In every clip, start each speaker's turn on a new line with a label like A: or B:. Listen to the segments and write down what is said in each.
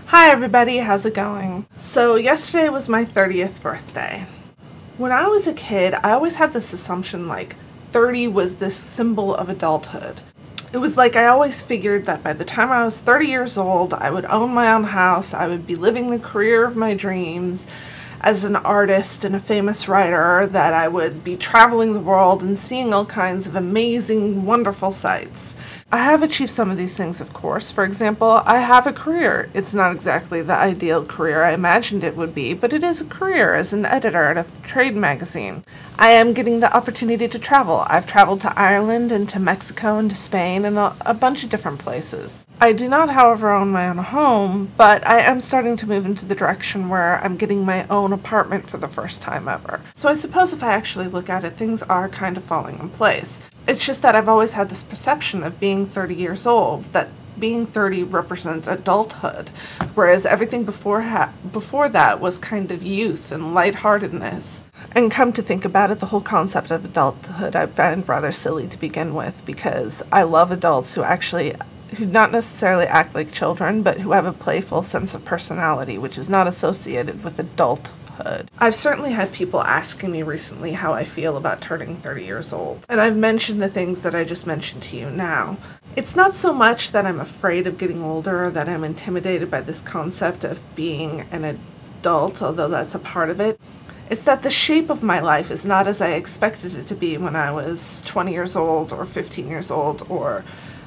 A: Hi everybody, how's it going? So yesterday was my 30th birthday. When I was a kid, I always had this assumption like 30 was this symbol of adulthood. It was like I always figured that by the time I was 30 years old, I would own my own house, I would be living the career of my dreams as an artist and a famous writer, that I would be traveling the world and seeing all kinds of amazing, wonderful sights. I have achieved some of these things, of course. For example, I have a career. It's not exactly the ideal career I imagined it would be, but it is a career as an editor at a trade magazine. I am getting the opportunity to travel. I've traveled to Ireland and to Mexico and to Spain and a bunch of different places. I do not, however, own my own home, but I am starting to move into the direction where I'm getting my own apartment for the first time ever. So I suppose if I actually look at it, things are kind of falling in place. It's just that I've always had this perception of being 30 years old, that being 30 represents adulthood, whereas everything before that was kind of youth and lightheartedness. And come to think about it, the whole concept of adulthood I find rather silly to begin with, because I love adults who not necessarily act like children, but who have a playful sense of personality, which is not associated with adulthood. I've certainly had people asking me recently how I feel about turning 30 years old, and I've mentioned the things that I just mentioned to you now. It's not so much that I'm afraid of getting older or that I'm intimidated by this concept of being an adult, although that's a part of it. It's that the shape of my life is not as I expected it to be when I was 20 years old or 15 years old or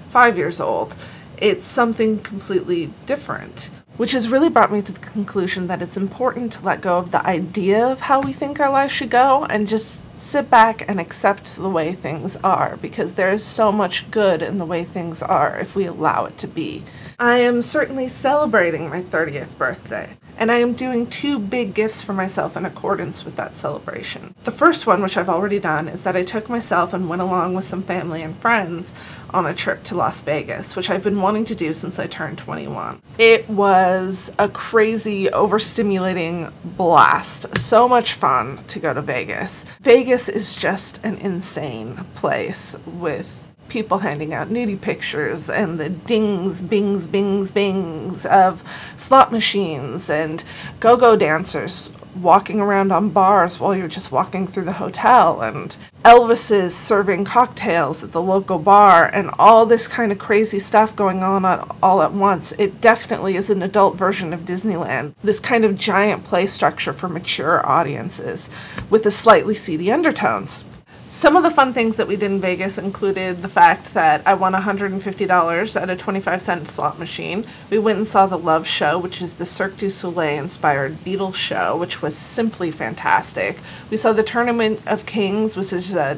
A: 5 years old. It's something completely different, which has really brought me to the conclusion that it's important to let go of the idea of how we think our life should go and just sit back and accept the way things are, because there is so much good in the way things are if we allow it to be. I am certainly celebrating my 30th birthday, and I am doing 2 big gifts for myself in accordance with that celebration. The first one, which I've already done, is that I took myself and went along with some family and friends on a trip to Las Vegas, which I've been wanting to do since I turned 21. It was a crazy, overstimulating blast. So much fun to go to Vegas. Vegas is just an insane place with people handing out nudie pictures and the dings, bings, bings, bings of slot machines and go-go dancers walking around on bars while you're just walking through the hotel, and Elvis's serving cocktails at the local bar, and all this kind of crazy stuff going on all at once. It definitely is an adult version of Disneyland, this kind of giant play structure for mature audiences with the slightly seedy undertones. Some of the fun things that we did in Vegas included the fact that I won $150 at a 25-cent slot machine. We went and saw the Love Show, which is the Cirque du Soleil-inspired Beatles show, which was simply fantastic. We saw the Tournament of Kings, which is a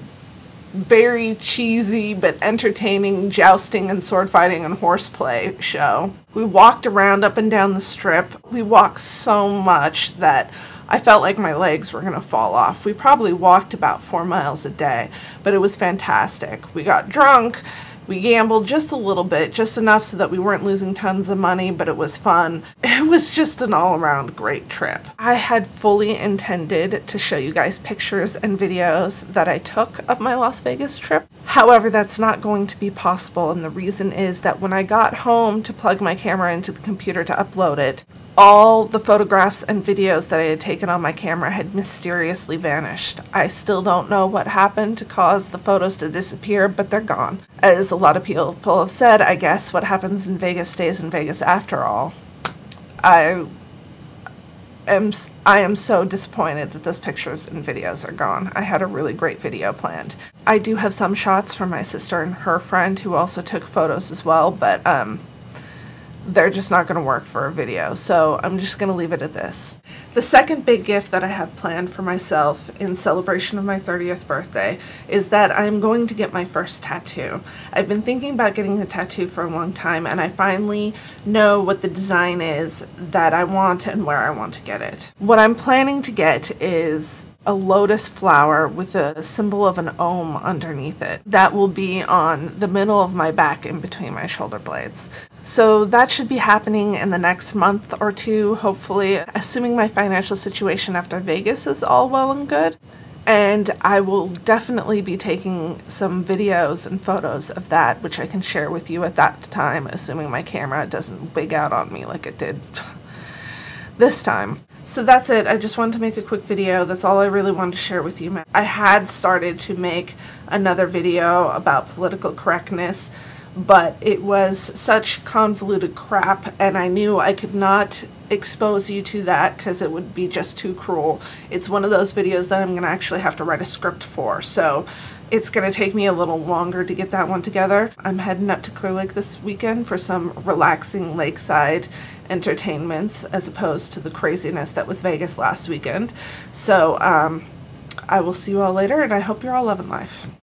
A: very cheesy but entertaining jousting and sword fighting and horseplay show. We walked around up and down the strip. We walked so much that I felt like my legs were going to fall off. We probably walked about 4 miles a day, but it was fantastic. We got drunk, we gambled just a little bit, just enough so that we weren't losing tons of money, but it was fun. It was just an all-around great trip. I had fully intended to show you guys pictures and videos that I took of my Las Vegas trip. However, that's not going to be possible, and the reason is that when I got home to plug my camera into the computer to upload it, all the photographs and videos that I had taken on my camera had mysteriously vanished. I still don't know what happened to cause the photos to disappear, but they're gone. As a lot of people have said, I guess what happens in Vegas stays in Vegas after all. I am so disappointed that those pictures and videos are gone. I had a really great video planned. I do have some shots from my sister and her friend who also took photos as well, but they're just not going to work for a video, so I'm just going to leave it at this. The second big gift that I have planned for myself in celebration of my 30th birthday is that I'm going to get my first tattoo. I've been thinking about getting a tattoo for a long time, and I finally know what the design is that I want and where I want to get it. What I'm planning to get is a lotus flower with a symbol of an Om underneath it. That will be on the middle of my back in between my shoulder blades. So that should be happening in the next month or 2, hopefully, assuming my financial situation after Vegas is all well and good. And I will definitely be taking some videos and photos of that, which I can share with you at that time, assuming my camera doesn't wig out on me like it did this time. So that's it. I just wanted to make a quick video. That's all I really wanted to share with you. I had started to make another video about political correctness, but it was such convoluted crap, and I knew I could not expose you to that because it would be just too cruel. It's one of those videos that I'm going to actually have to write a script for, so it's going to take me a little longer to get that one together. I'm heading up to Clear Lake this weekend for some relaxing lakeside entertainments as opposed to the craziness that was Vegas last weekend. So I will see you all later, and I hope you're all loving life.